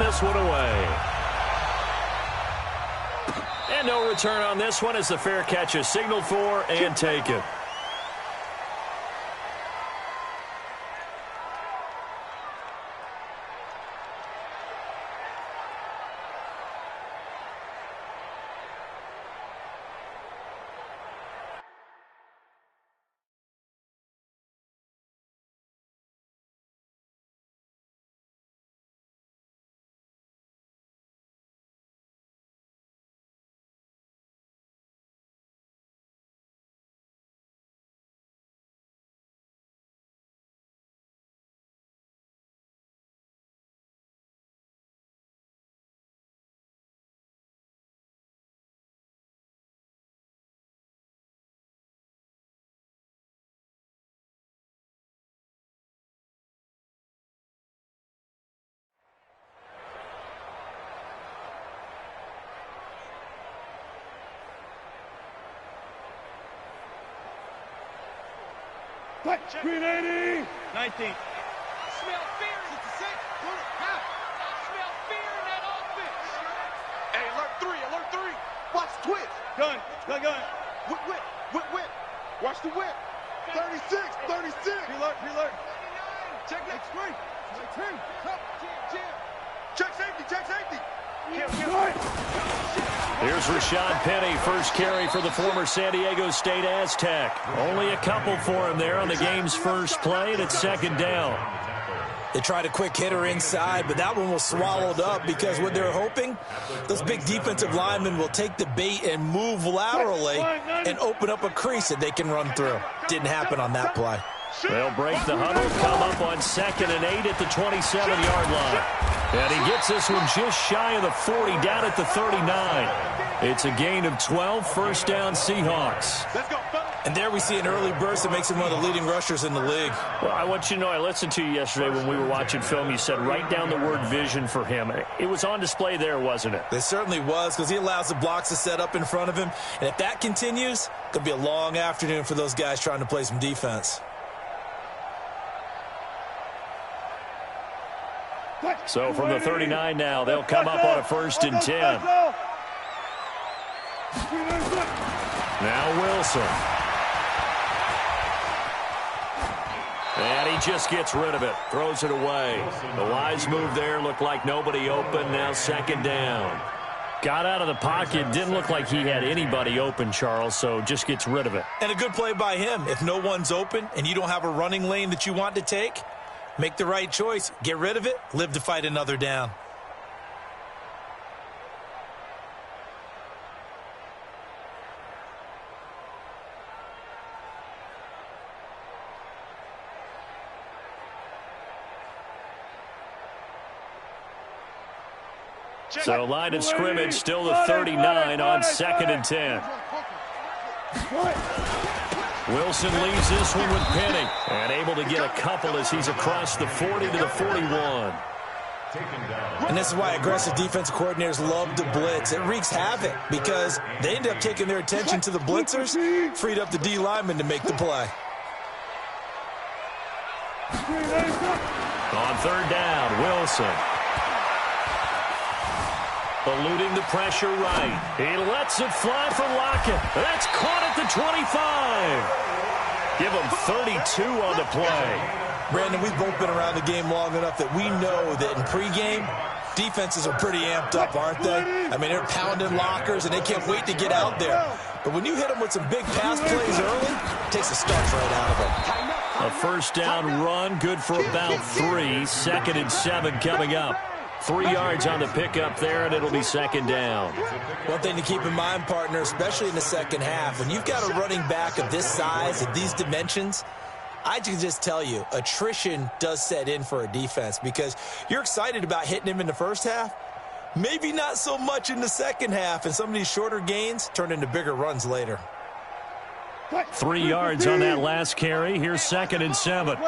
this one away. And no return on this one as the fair catch is signaled for and taken. Green 80. 19. Smell fear. 66. Smell fear in that offense. Hey, alert 3. Watch the twitch. Gun. Whip. Watch the whip. 36. Reload. Check next screen. 10. Check safety. Here's Rashad Penny, first carry for the former San Diego State Aztec. Only a couple for him there on the game's first play, and it's second down. They tried a quick hitter inside, but that one was swallowed up because what they're hoping, those big defensive linemen will take the bait and move laterally and open up a crease that they can run through. Didn't happen on that play. They'll break the huddle, come up on 2nd and 8 at the 27-yard line. And he gets this one just shy of the 40, down at the 39. It's a gain of 12, first down Seahawks. And there we see an early burst that makes him one of the leading rushers in the league. Well, I want you to know, I listened to you yesterday when we were watching film. You said write down the word vision for him. It was on display there, wasn't it? It certainly was, because he allows the blocks to set up in front of him. And if that continues, it could be a long afternoon for those guys trying to play some defense. So from the 39 now, they'll come up on a 1st and 10. Now Wilson. And he just gets rid of it, throws it away. The wise move there, looked like nobody open, now 2nd down. Got out of the pocket, didn't look like he had anybody open, Charles, so just gets rid of it. And a good play by him. If no one's open and you don't have a running lane that you want to take, make the right choice. Get rid of it. Live to fight another down. So line of scrimmage, still the 39 on 2nd and 10. Wilson leaves this one with Penny, and able to get a couple as he's across the 40 to the 41. And this is why aggressive defensive coordinators love to blitz. It wreaks havoc because they end up taking their attention to the blitzers, freed up the D lineman to make the play. On 3rd down, Wilson. Eluding the pressure right. He lets it fly for Lockett. That's caught at the 25. Give him 32 on the play. Brandon, we've both been around the game long enough that we know that in pregame, defenses are pretty amped up, aren't they? I mean, they're pounding lockers, and they can't wait to get out there. But when you hit them with some big pass plays early, it takes the starch right out of them. A 1st down run, good for about 3. 2nd and 7 coming up. 3 yards on the pickup there, and it'll be 2nd down. One thing to keep in mind, partner, especially in the second half, when you've got a running back of this size, of these dimensions, I can just tell you, attrition does set in for a defense because you're excited about hitting him in the first half. Maybe not so much in the second half, and some of these shorter gains turn into bigger runs later. 3 yards on that last carry. Here's 2nd and 7.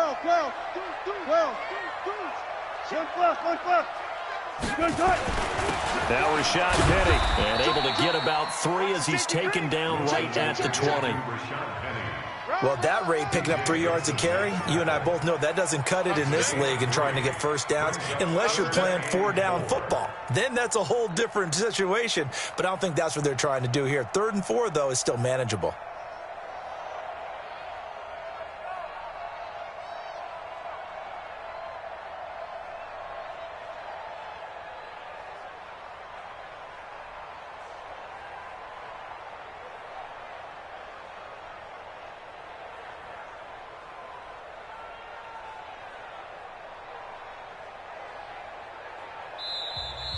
Now Rashad Penny, and able to get about 3 as he's taken down right at the 20. Well, at that rate, picking up 3 yards a carry, you and I both know that doesn't cut it in this league and trying to get first downs unless you're playing 4-down football. Then that's a whole different situation, but I don't think that's what they're trying to do here. 3rd and 4, though, is still manageable.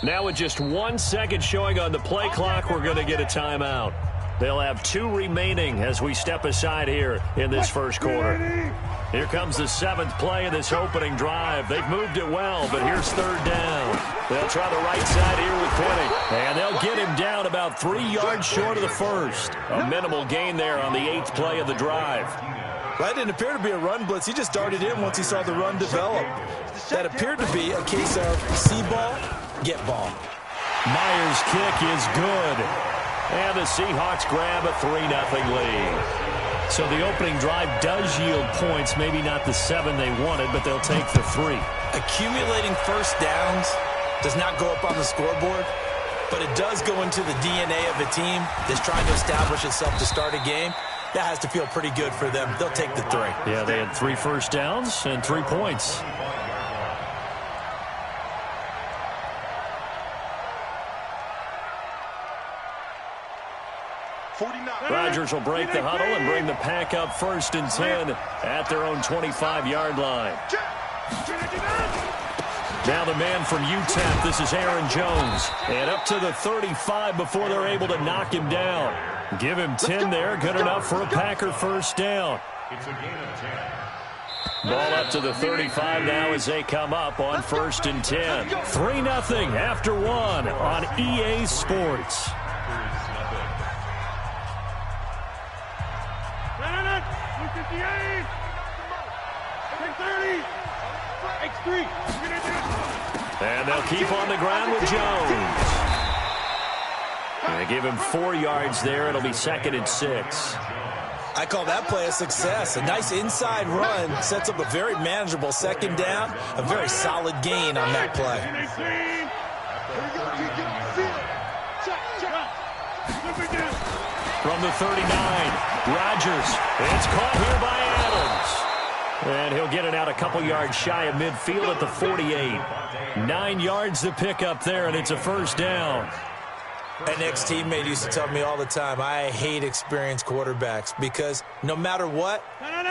Now with just 1 second showing on the play clock, we're going to get a timeout. They'll have 2 remaining as we step aside here in this first quarter. Here comes the 7th play of this opening drive. They've moved it well, but here's 3rd down. They'll try the right side here with Penny. And they'll get him down about 3 yards short of the first. A minimal gain there on the 8th play of the drive. That didn't appear to be a run blitz. He just darted in once he saw the run develop. That appeared to be a case of see ball, get ball. Myers' kick is good. And the Seahawks grab a 3-0 lead. So the opening drive does yield points, maybe not the 7 they wanted, but they'll take the 3. Accumulating first downs does not go up on the scoreboard, but it does go into the DNA of a team that's trying to establish itself to start a game. That has to feel pretty good for them. They'll take the 3. Yeah, they had 3 first downs and 3 points. Rodgers will break the huddle and bring the pack up 1st and 10 at their own 25-yard line. Now the man from UTEP, this is Aaron Jones. And up to the 35 before they're able to knock him down. Give him 10 there, good enough for a Packer first down. It's a gain of 10. Ball up to the 35 now as they come up on 1st and 10. 3-0 after 1 on EA Sports. And they'll keep on the ground with Jones. They give him 4 yards there. It'll be 2nd and 6. I call that play a success. A nice inside run sets up a very manageable 2nd down. A very solid gain on that play. From the 39, Rodgers. It's caught here by Adams. And he'll get it out a couple yards shy of midfield at the 48. 9 yards to pick up there, and it's a first down. An ex-teammate used to tell me all the time, I hate experienced quarterbacks because no matter what,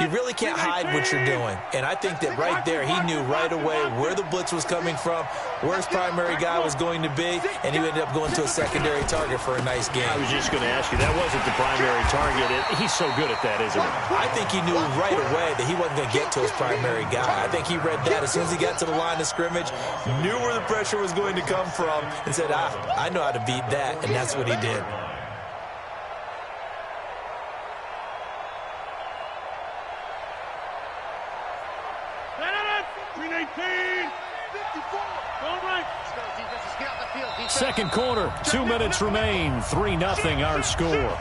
you really can't hide what you're doing. And I think that right there, he knew right away where the blitz was coming from, where his primary guy was going to be, and he ended up going to a secondary target for a nice game. I was just going to ask you, that wasn't the primary target. He's so good at that, isn't he? I think he knew right away that he wasn't going to get to his primary guy. I think he read that as soon as he got to the line of scrimmage, knew where the pressure was going to come from, and said, I know how to beat that. And that's what he did. Second quarter, 2 minutes remain. 3-0 our score.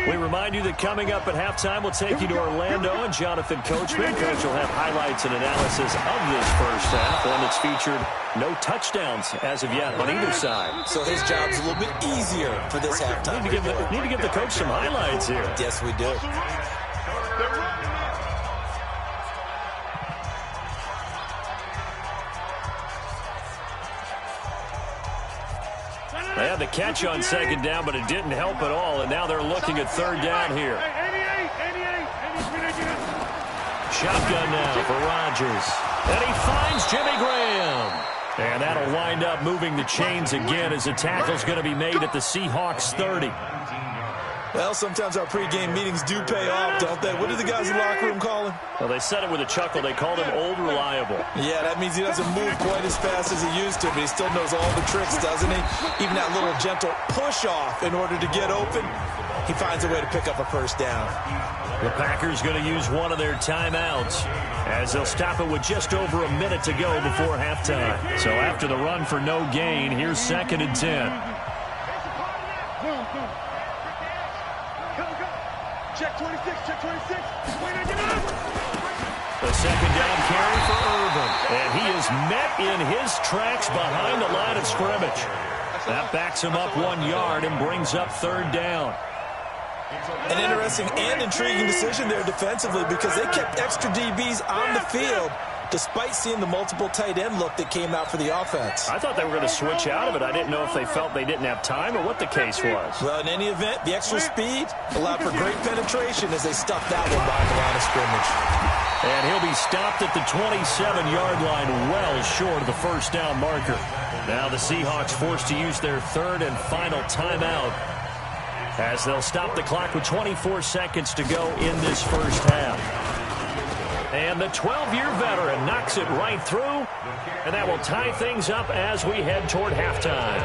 We remind you that coming up at halftime, we'll take you to Orlando and Jonathan Coachman. Coach will have highlights and analysis of this first half, one that's featured no touchdowns as of yet on either side. So his job's a little bit easier for this halftime. Need to give the coach some highlights here. Yes, we do. They had the catch on second down, but it didn't help at all, and now they're looking at third down here. Shotgun now for Rodgers. And he finds Jimmy Graham. And that'll wind up moving the chains again as the tackle's going to be made at the Seahawks 30. Well, sometimes our pregame meetings do pay off, don't they? What do the guys in the locker room call him? Well, they said it with a chuckle. They called him Old Reliable. Yeah, that means he doesn't move quite as fast as he used to, but he still knows all the tricks, doesn't he? Even that little gentle push-off in order to get open, he finds a way to pick up a first down. The Packers going to use one of their timeouts as they'll stop it with just over a minute to go before halftime. So after the run for no gain, here's 2nd and 10. Check 26, check 26. The second down carry for Irvin. And he is met in his tracks behind the line of scrimmage. That backs him up 1 yard and brings up 3rd down. An interesting and intriguing decision there defensively because they kept extra DBs on the field despite seeing the multiple tight end look that came out for the offense. I thought they were going to switch out of it. I didn't know if they felt they didn't have time or what the case was. Well, in any event, the extra speed allowed for great penetration as they stuffed that one behind the line of scrimmage. And he'll be stopped at the 27-yard line, well short of the first down marker. Now the Seahawks forced to use their 3rd and final timeout as they'll stop the clock with 24 seconds to go in this first half. And the 12-year veteran knocks it right through, and that will tie things up as we head toward halftime.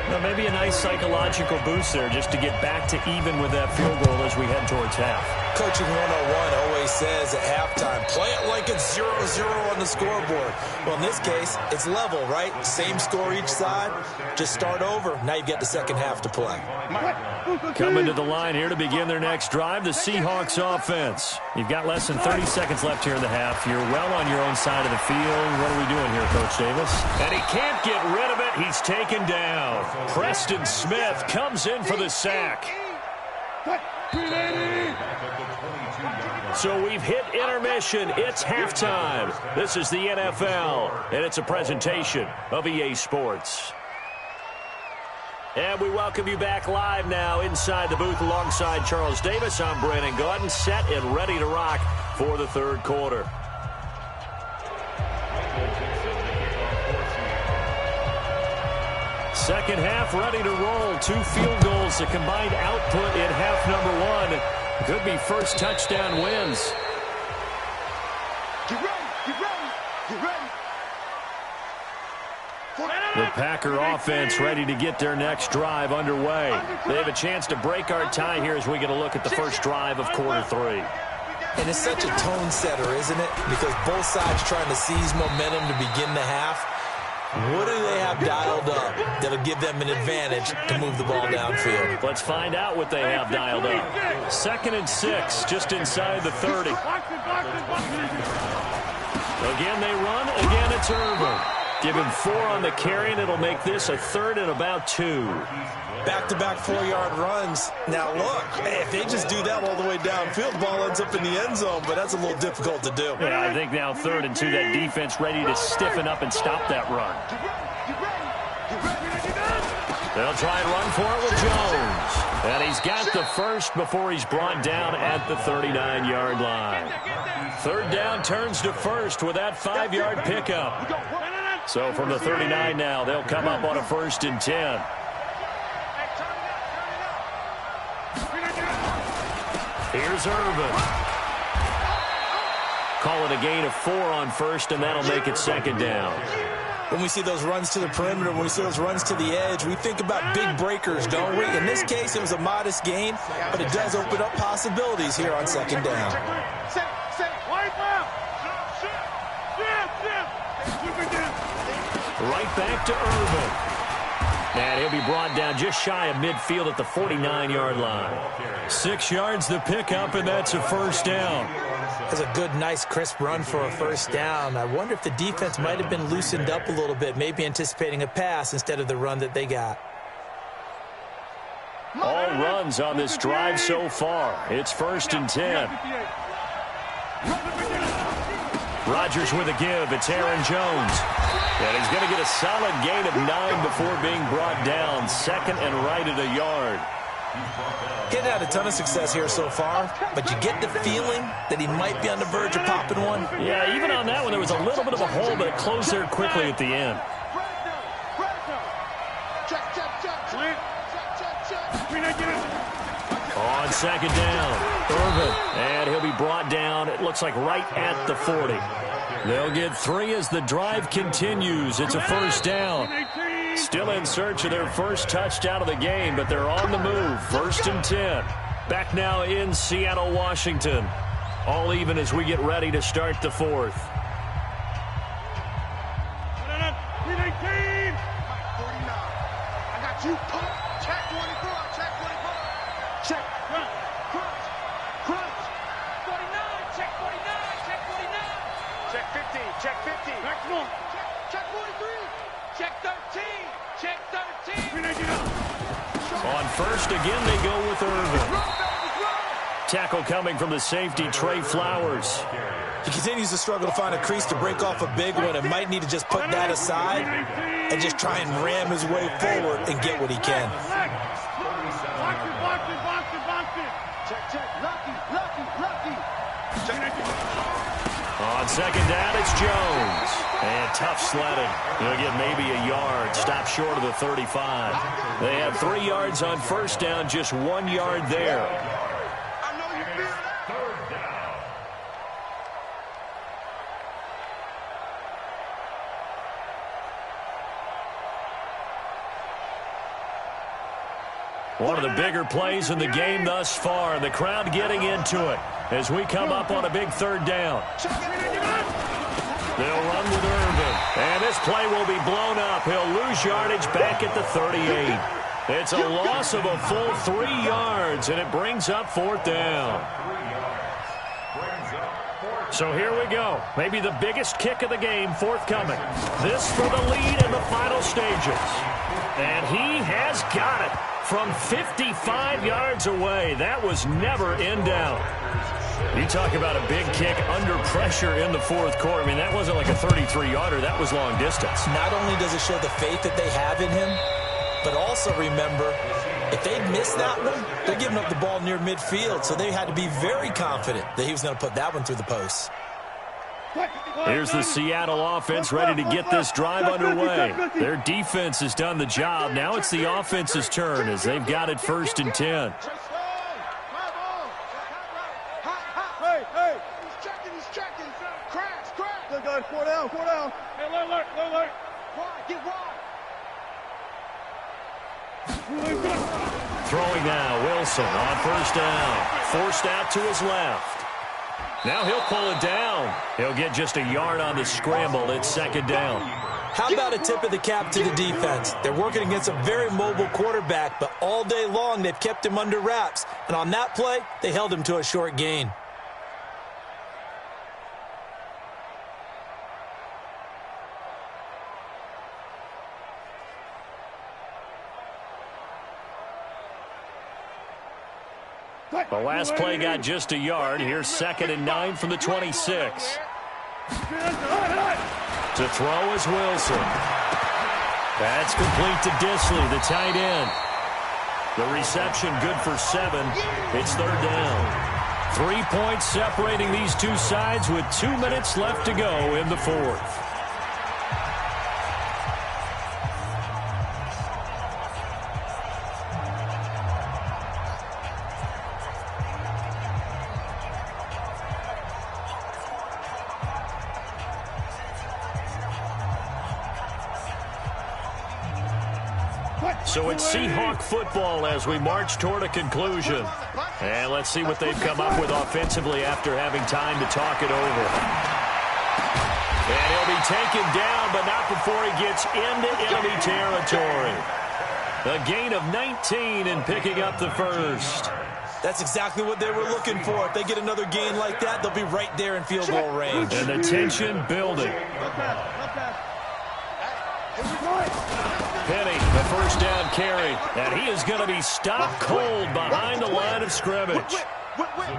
Well, maybe a nice psychological boost there just to get back to even with that field goal as we head towards half. Coaching 101 always says at halftime, play it like it's 0-0 on the scoreboard. Well, in this case, it's level, right? Same score each side. Just start over. Now you've got the second half to play. Coming to the line here to begin their next drive, the Seahawks offense. You've got less than 30 seconds left here in the half. You're well on your own side of the field. What are we doing here, Coach Davis? And he can't get rid of it. He's taken down. Preston Smith comes in for the sack. So we've hit intermission. It's halftime. This is the NFL, and it's a presentation of EA Sports. And we welcome you back live now inside the booth alongside Charles Davis. I'm Brandon Gaudin, set and ready to rock for the third quarter. Second half ready to roll. 2 field goals, the combined output in half number 1. Could be first touchdown wins. Get ready, get ready, get ready. The Packer offense ready to get their next drive underway. They have a chance to break our tie here as we get a look at the first drive of quarter 3. And it's such a tone setter, isn't it? Because both sides trying to seize momentum to begin the half. What do they have dialed up that'll give them an advantage to move the ball downfield? Let's find out what they have dialed up. 2nd and 6, just inside the 30. Again, they run. Again, it's Irvin. Give him 4 on the carry, and it'll make this a 3rd and about 2. Back-to-back 4-yard runs. Now, look, if they just do that all the way downfield, the ball ends up in the end zone, but that's a little difficult to do. Yeah, I think now 3rd and 2, that defense ready to stiffen up and stop that run. They'll try and run for it with Jones. And he's got the first before he's brought down at the 39-yard line. 3rd down turns to first with that 5-yard pickup. So from the 39 now, they'll come up on a 1st and 10. Here's Irvin. Call it a gain of 4 on first, and that'll make it 2nd down. When we see those runs to the perimeter, when we see those runs to the edge, we think about big breakers, don't we? In this case, it was a modest gain, but it does open up possibilities here on 2nd down. Right back to Irvin. And he'll be brought down just shy of midfield at the 49-yard line. 6 yards the pickup, and that's a 1st down. That's a good, nice, crisp run for a 1st down. I wonder if the defense might have been loosened up a little bit, maybe anticipating a pass instead of the run that they got. All runs on this drive so far. It's 1st and 10. Rodgers with a give. It's Aaron Jones. And he's going to get a solid gain of 9 before being brought down. 2nd and right at a yard. Getting had a ton of success here so far, but you get the feeling that he might be on the verge of popping one. Yeah, even on that one, there was a little bit of a hole, but it closed there quickly at the end. On second down, Irvin, and he'll be brought down, it looks like right at the 40. They'll get 3 as the drive continues. It's a first down. Still in search of their first touchdown of the game, but they're on the move. 1st and 10. Back now in Seattle, Washington. All even as we get ready to start the 4th. I got you, pump. Check 24, check 24. Check, crunch, crunch, crunch. 49, check 49, check 49. Check 50, check 50. Maximum. Check 43. Check 13, check 13. On first, again, they go with Irvin. Tackle coming from the safety, Trey Flowers. He continues to struggle to find a crease to break off a big one and might need to just put that aside and just try and ram his way forward and get what he can. Check, check, lucky, lucky, lucky. On second down, it's Jones. And tough sledding. He'll get maybe a yard. Stop short of the 35. They have 3 yards on first down, just 1 yard there. I know you feel that. Third down. One of the bigger plays in the game thus far. The crowd getting into it as we come up on a big 3rd down. They'll run with Irvin. And this play will be blown up. He'll lose yardage back at the 38. It's a loss of a full 3 yards, and it brings up 4th down. So here we go. Maybe the biggest kick of the game forthcoming. This for the lead in the final stages. And he has got it from 55 yards away. That was never in doubt. You talk about a big kick under pressure in the 4th quarter. I mean, that wasn't like a 33-yarder. That was long distance. Not only does it show the faith that they have in him, but also remember, if they miss that one, they're giving up the ball near midfield, so they had to be very confident that he was going to put that one through the post. Here's the Seattle offense ready to get this drive underway. Their defense has done the job. Now it's the offense's turn as they've got it 1st and 10. Hey, hey. He's checking. Crash, crash. Good, good. 4 down, 4 down. Hey, alert, alert. Wide, get wide. Throwing now, Wilson on 1st down. Forced out to his left. Now he'll pull it down. He'll get just a yard on the scramble. It's 2nd down. How about a tip of the cap to the defense? They're working against a very mobile quarterback, but all day long they've kept him under wraps. And on that play, they held him to a short gain. The last play got just a yard. Here's 2nd and 9 from the 26. To throw is Wilson. That's complete to Disley, the tight end. The reception good for 7. It's 3rd down. 3 points separating these two sides with 2 minutes left to go in the 4th. So it's Seahawk football as we march toward a conclusion. And let's see what they've come up with offensively after having time to talk it over. And he'll be taken down, but not before he gets into enemy territory. A gain of 19 and picking up the 1st. That's exactly what they were looking for. If they get another gain like that, they'll be right there in field goal range. And the tension building. Penny, the 1st down carry, and he is going to be stopped cold behind the line of scrimmage.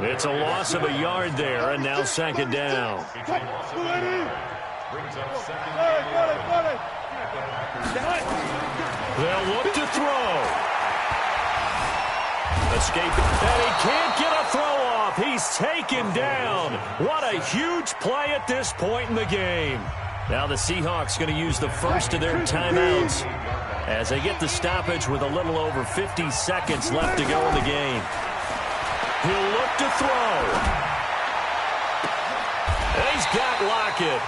It's a loss of a yard there, and now 2nd down. They'll look to throw. Escaping, and he can't get a throw off. He's taken down. What a huge play at this point in the game. Now the Seahawks going to use the first of their timeouts as they get the stoppage with a little over 50 seconds left to go in the game. He'll look to throw. He's got Lockett.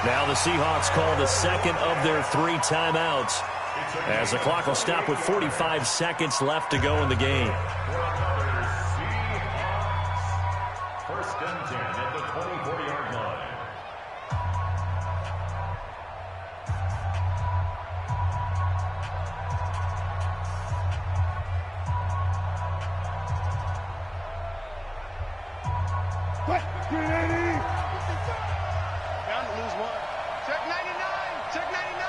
Now the Seahawks call the second of their 3 timeouts, as the clock will stop with 45 seconds left to go in the game. First and 10 at the 24-yard line. Bound to lose one. Check 99. Check 99.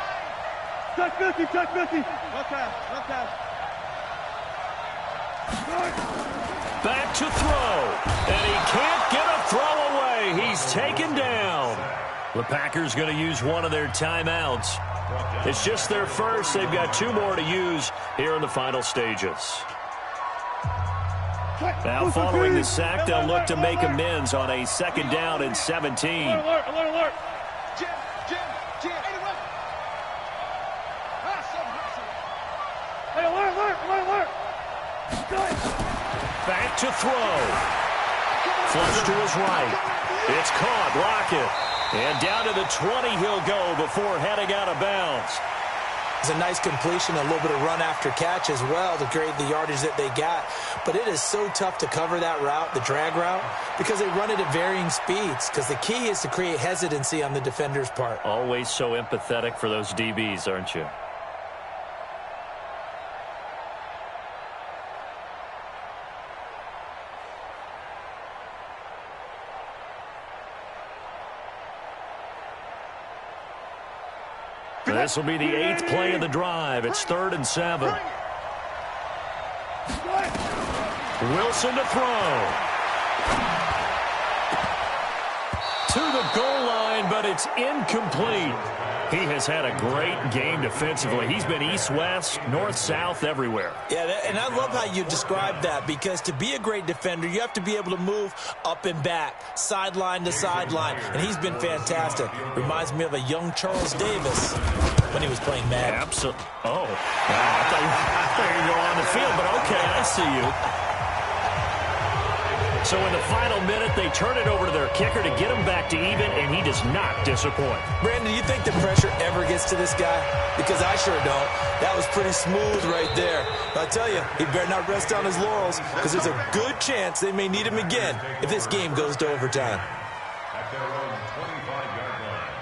Check 50. Check 50. No pass. No pass. Back to throw. And he can't get a throw away. He's taken down. The Packers going to use one of their timeouts. It's just their first. They've got 2 more to use here in the final stages. Now following the sack, they'll look to make amends on a 2nd down and 17. Alert, alert, alert. Jim, Jim, Jim. Anyway. Hey, alert, alert, alert, alert. Back to throw. Flush to his right. It's caught. Lockett. And down to the 20 he'll go before heading out of bounds. It's a nice completion, a little bit of run after catch as well to create the yardage that they got. But it is so tough to cover that route, the drag route, because they run it at varying speeds. Because the key is to create hesitancy on the defender's part. Always so empathetic for those DBs, aren't you? This will be the 8th play of the drive. It's 3rd and 7. Wilson to throw. To the goal line, but it's incomplete. He has had a great game defensively. He's been east-west, north-south, everywhere. Yeah, and I love how you described that, because to be a great defender, you have to be able to move up and back, sideline to sideline, and he's been fantastic. Reminds me of a young Charles Davis when he was playing Madden. Absolutely. Oh, I thought you were going to go on the field, but okay, I see you. So in the final minute, they turn it over to their kicker to get him back to even, and he does not disappoint. Brandon, you think the pressure ever gets to this guy? Because I sure don't. That was pretty smooth right there. But I tell you, he better not rest on his laurels, because there's a good chance they may need him again if this game goes to overtime. At their own 25-yard line.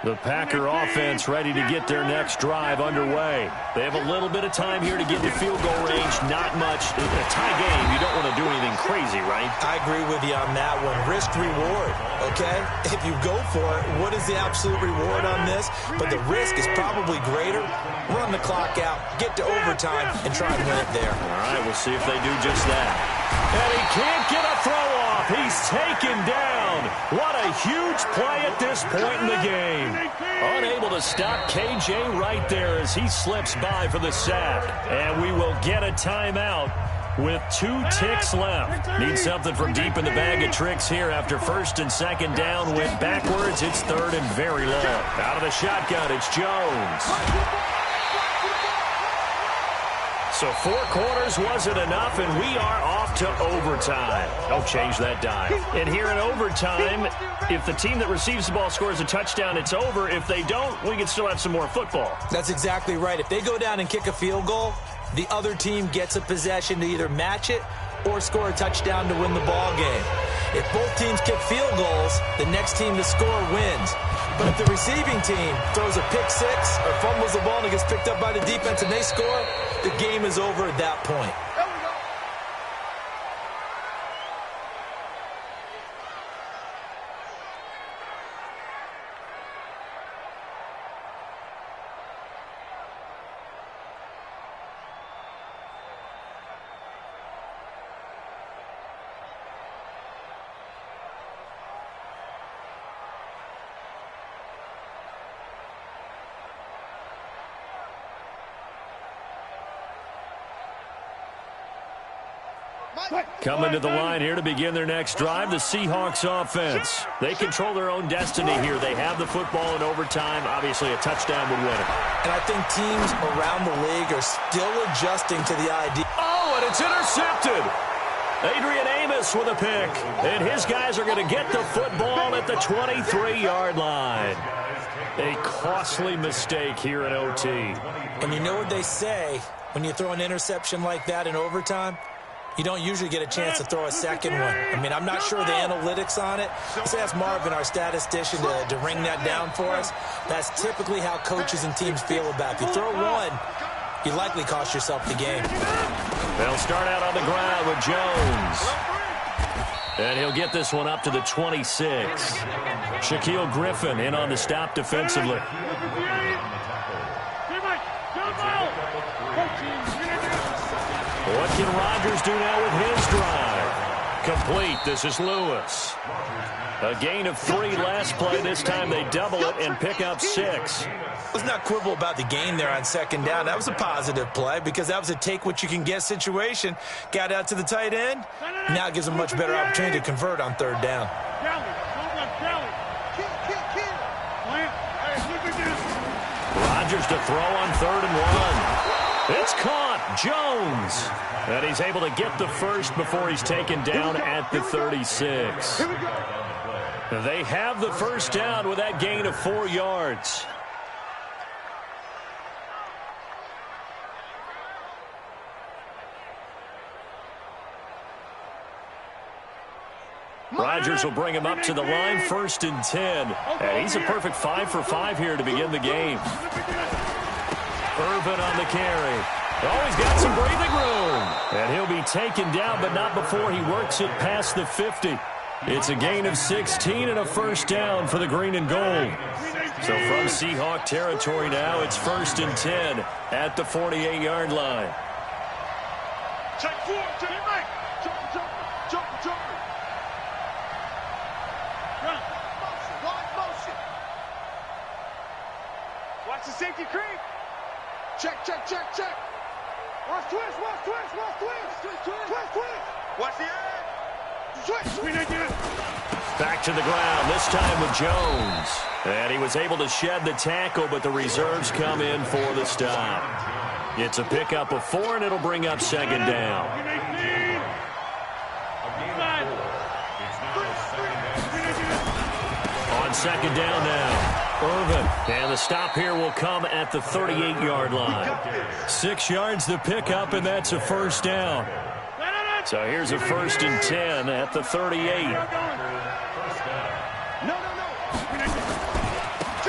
The Packer offense ready to get their next drive underway. They have a little bit of time here to get to field goal range. Not much. In a tie game, you don't want to do anything crazy, right? I agree with you on that one. Risk reward, okay? If you go for it, what is the absolute reward on this? But the risk is probably greater. Run the clock out, get to overtime, and try and win it there. All right, we'll see if they do just that. And he can't get a throw off. He's taken down. What a huge play at this point in the game. Unable to stop KJ right there as he slips by for the sack. And we will get a timeout with 2 ticks left. Need something from deep in the bag of tricks here after 1st and 2nd down. Went backwards. It's 3rd and very long. Out of the shotgun, it's Jones. So 4 quarters wasn't enough, and we are off to overtime. Don't change that dime. And here in overtime, if the team that receives the ball scores a touchdown, it's over. If they don't, we can still have some more football. That's exactly right. If they go down and kick a field goal, the other team gets a possession to either match it or score a touchdown to win the ball game. If both teams kick field goals, the next team to score wins. But if the receiving team throws a pick six or fumbles the ball and it gets picked up by the defense and they score, the game is over at that point. Coming to the line here to begin their next drive, the Seahawks offense. They control their own destiny here. They have the football in overtime. Obviously, a touchdown would win it. And I think teams around the league are still adjusting to the idea. Oh, and it's intercepted. Adrian Amos with a pick. And his guys are going to get the football at the 23-yard line. A costly mistake here in OT. And you know what they say, when you throw an interception like that in overtime, you don't usually get a chance to throw a second one. I mean, I'm not sure the analytics on it. Let's ask Marvin, our statistician, to ring that down for us. That's typically how coaches and teams feel about it. If you throw one, you likely cost yourself the game. They'll start out on the ground with Jones. And he'll get this one up to the 26. Shaquille Griffin in on the stop defensively. What can Rodgers do now with his drive? Complete. This is Lewis. A gain of 3 last play. This time they double it and pick up 6. Let's not quibble about the gain there on second down. That was a positive play because that was a take-what-you-can-get situation. Got out to the tight end. Now it gives them a much better opportunity to convert on third down. Rodgers to throw on 3rd and 1. It's caught. Jones. And he's able to get the first before he's taken down at the 36. They have the first down with that gain of 4 yards. Rodgers will bring him up to the line, 1st and 10. And he's a perfect 5 for 5 here to begin the game. Irvin on the carry. Oh, he's got some breathing room. And he'll be taken down, but not before he works it past the 50. It's a gain of 16 and a first down for the green and gold. So from Seahawk territory now, it's 1st and 10 at the 48-yard line. Check 4, check right. Jump. Run. Motion. Watch the safety creep. Check. Watch twist. Watch the edge. Twist. Back to the ground, this time with Jones. And he was able to shed the tackle, but the reserves come in for the stop. It's a pickup of 4, and it'll bring up 2nd down. On 2nd down now. Irvin, and the stop here will come at the 38-yard line. 6 yards to pick up, and that's a first down. So here's a 1st and 10 at the 38.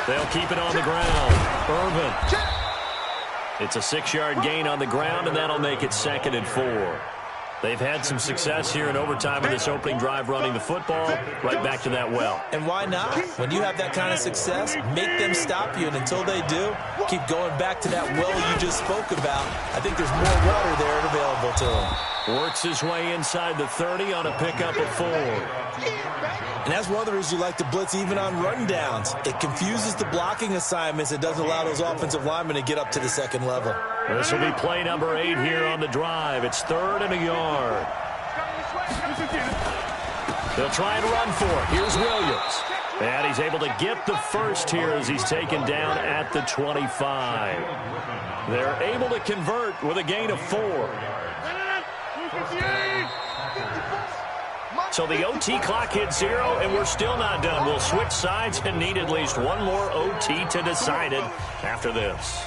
They'll keep it on the ground. Irvin. It's a 6-yard gain on the ground, and that'll make it 2nd and 4. They've had some success here in overtime in this opening drive running the football. Right back to that well. And why not? When you have that kind of success, make them stop you. And until they do, keep going back to that well you just spoke about. I think there's more water there available to them. Works his way inside the 30 on a pickup of 4. And that's one of the reasons you like to blitz even on rundowns. It confuses the blocking assignments. It doesn't allow those offensive linemen to get up to the second level. This will be play number 8 here on the drive. It's 3rd and a yard. They'll try and run for it. Here's Williams. And he's able to get the first here as he's taken down at the 25. They're able to convert with a gain of 4. So the OT clock hits 0, and we're still not done. We'll switch sides and need at least one more OT to decide it after this.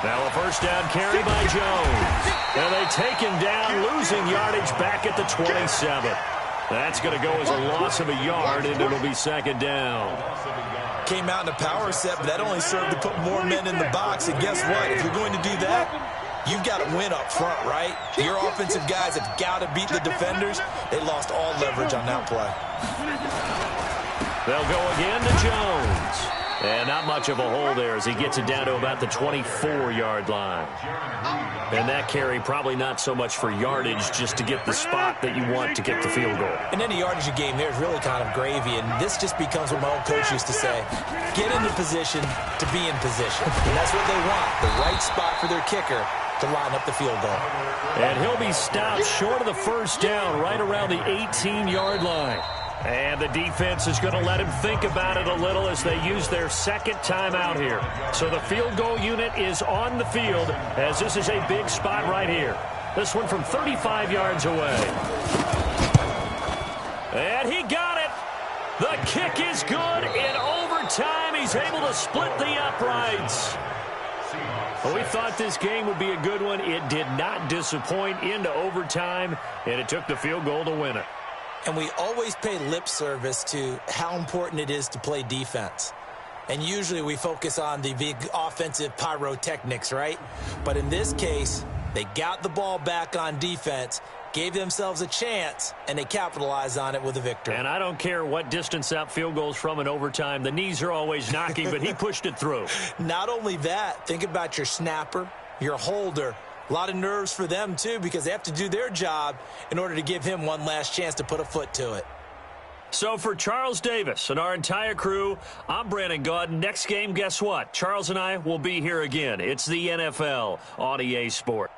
Now a first down carry by Jones. And they take him down, losing yardage back at the 27. That's going to go as a loss of a yard, and it'll be 2nd down. Came out in a power set, but that only served to put more men in the box. And guess what? If you're going to do that, you've got to win up front, right? Your offensive guys have got to beat the defenders. They lost all leverage on that play. They'll go again to Jones. And not much of a hole there as he gets it down to about the 24-yard line. And that carry probably not so much for yardage, just to get the spot that you want to get the field goal. And any yardage game there is really kind of gravy, and this just becomes what my old coach used to say, get into position to be in position. And that's what they want, the right spot for their kicker to line up the field goal. And he'll be stopped short of the first down right around the 18-yard line. And the defense is going to let him think about it a little as they use their second timeout here. So the field goal unit is on the field as this is a big spot right here. This one from 35 yards away. And he got it. The kick is good in overtime. He's able to split the uprights. Well, we thought this game would be a good one. It did not disappoint into overtime, and it took the field goal to win it. And we always pay lip service to how important it is to play defense. And usually we focus on the big offensive pyrotechnics, right? But in this case, they got the ball back on defense, gave themselves a chance, and they capitalized on it with a victory. And I don't care what distance out field goals from in overtime. The knees are always knocking, but he pushed it through. Not only that, think about your snapper, your holder. A lot of nerves for them, too, because they have to do their job in order to give him one last chance to put a foot to it. So for Charles Davis and our entire crew, I'm Brandon Gaudin. Next game, guess what? Charles and I will be here again. It's the NFL on EA Sport.